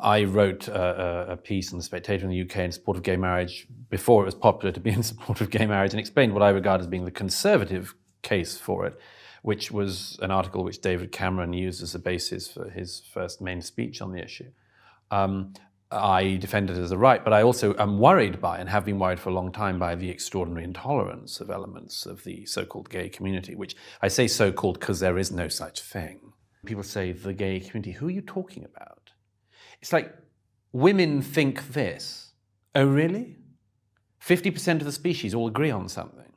I wrote a piece in The Spectator in the UK in support of gay marriage before it was popular to be in support of gay marriage, and explained what I regard as being the conservative case for it, which was an article which David Cameron used as a basis for his first main speech on the issue. I defend it as a right, but I also am worried by, and have been worried for a long time, by the extraordinary intolerance of elements of the so-called gay community, which I say so-called because there is no such thing. People say, the gay community, who are you talking about? It's like, women think this. Oh, really? 50% of the species all agree on something.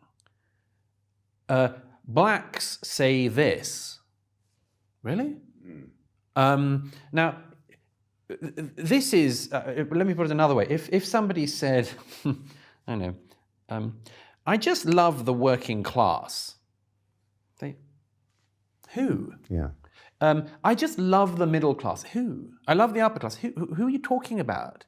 Blacks say this. Really? Now, this is, let me put it another way. If somebody said, I don't know, I just love the working class. Who? Yeah. I just love the middle class. Who? I love the upper class. Who are you talking about?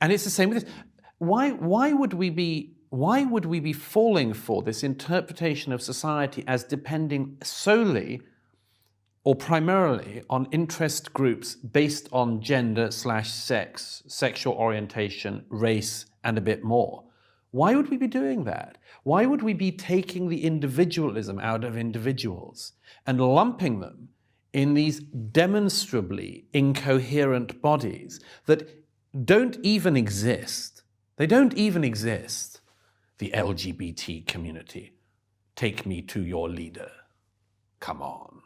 And it's the same with this. Why would we be falling for this interpretation of society as depending solely or primarily on interest groups based on gender/sex, sexual orientation, race, and a bit more? Why would we be doing that? Why would we be taking the individualism out of individuals and lumping them in these demonstrably incoherent bodies that don't even exist? They don't even exist. The LGBT community. Take me to your leader. Come on.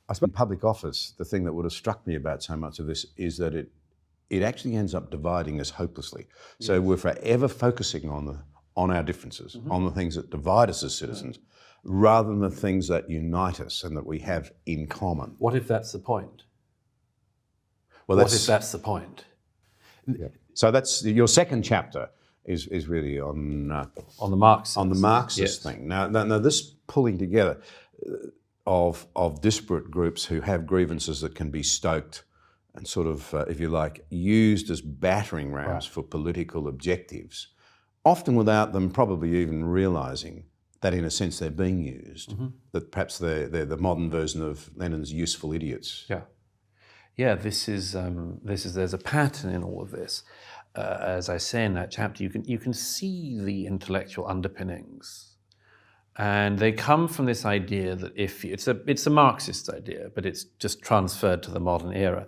I suppose in public office, the thing that would have struck me about so much of this is that it actually ends up dividing us hopelessly. Yes. So we're forever focusing on our differences, on the things that divide us as citizens, rather than the things that unite us and that we have in common. What if that's the point? Well, what if that's the point? Yeah. So that's your second chapter is really on the Marxist. On the Marxist yes. thing. Now, this pulling together of disparate groups who have grievances that can be stoked and sort of, if you like, used as battering rams for political objectives, often without them probably even realising that in a sense they're being used, that perhaps they're the modern version of Lenin's useful idiots. Yeah. Yeah, there's a pattern in all of this. As I say in that chapter, you can see the intellectual underpinnings. And they come from this idea that it's a Marxist idea, but it's just transferred to the modern era,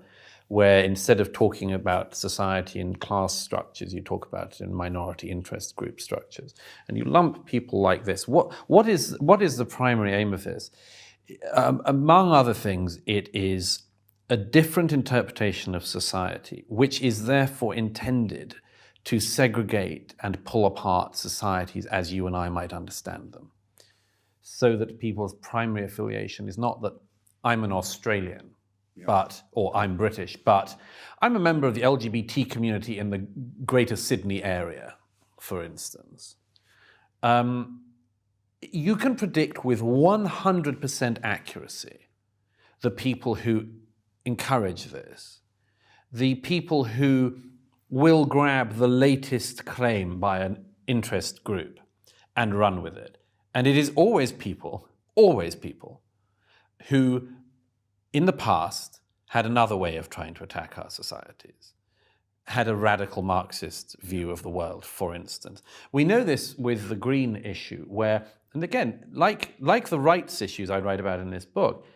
where instead of talking about society in class structures, you talk about it in minority interest group structures. And you lump people like this. What is the primary aim of this? Among other things, it is a different interpretation of society, which is therefore intended to segregate and pull apart societies as you and I might understand them. So that people's primary affiliation is not that I'm an Australian, or I'm British, but I'm a member of the LGBT community in the Greater Sydney area, for instance. You can predict with 100% accuracy the people who encourage this, the people who will grab the latest claim by an interest group and run with it. And it is always people who in the past had another way of trying to attack our societies, had a radical Marxist view of the world, for instance. We know this with the green issue where, and again, like the rights issues I write about in this book,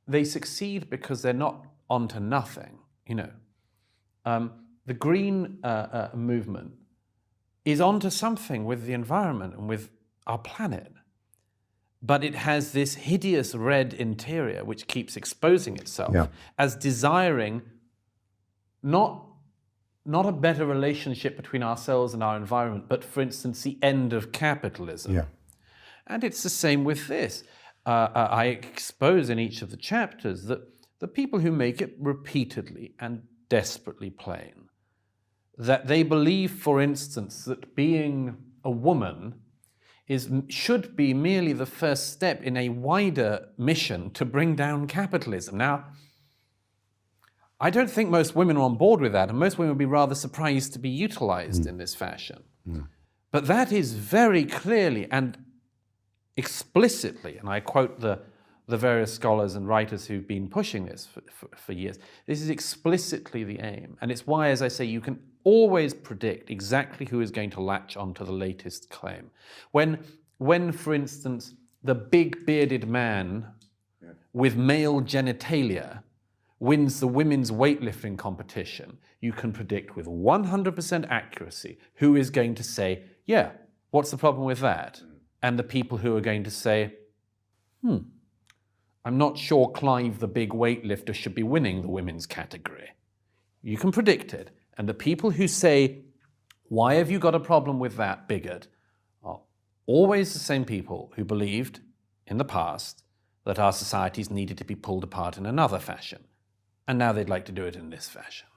they succeed because they're not onto nothing, The green movement is onto something with the environment and with our planet. But it has this hideous red interior which keeps exposing itself as desiring not a better relationship between ourselves and our environment, but for instance, the end of capitalism. Yeah. And it's the same with this. I expose in each of the chapters that the people who make it repeatedly and desperately plain, that they believe, for instance, that being a woman should be merely the first step in a wider mission to bring down capitalism. Now, I don't think most women are on board with that, and most women would be rather surprised to be utilized in this fashion. But that is very clearly and explicitly, and I quote the the various scholars and writers who've been pushing this for years. This is explicitly the aim. And it's why, as I say, you can always predict exactly who is going to latch onto the latest claim. When for instance, the big bearded man with male genitalia wins the women's weightlifting competition, you can predict with 100% accuracy who is going to say, yeah, what's the problem with that? And the people who are going to say, I'm not sure Clive the big weightlifter should be winning the women's category. You can predict it. And the people who say, why have you got a problem with that, bigot, are always the same people who believed in the past that our societies needed to be pulled apart in another fashion. And now they'd like to do it in this fashion.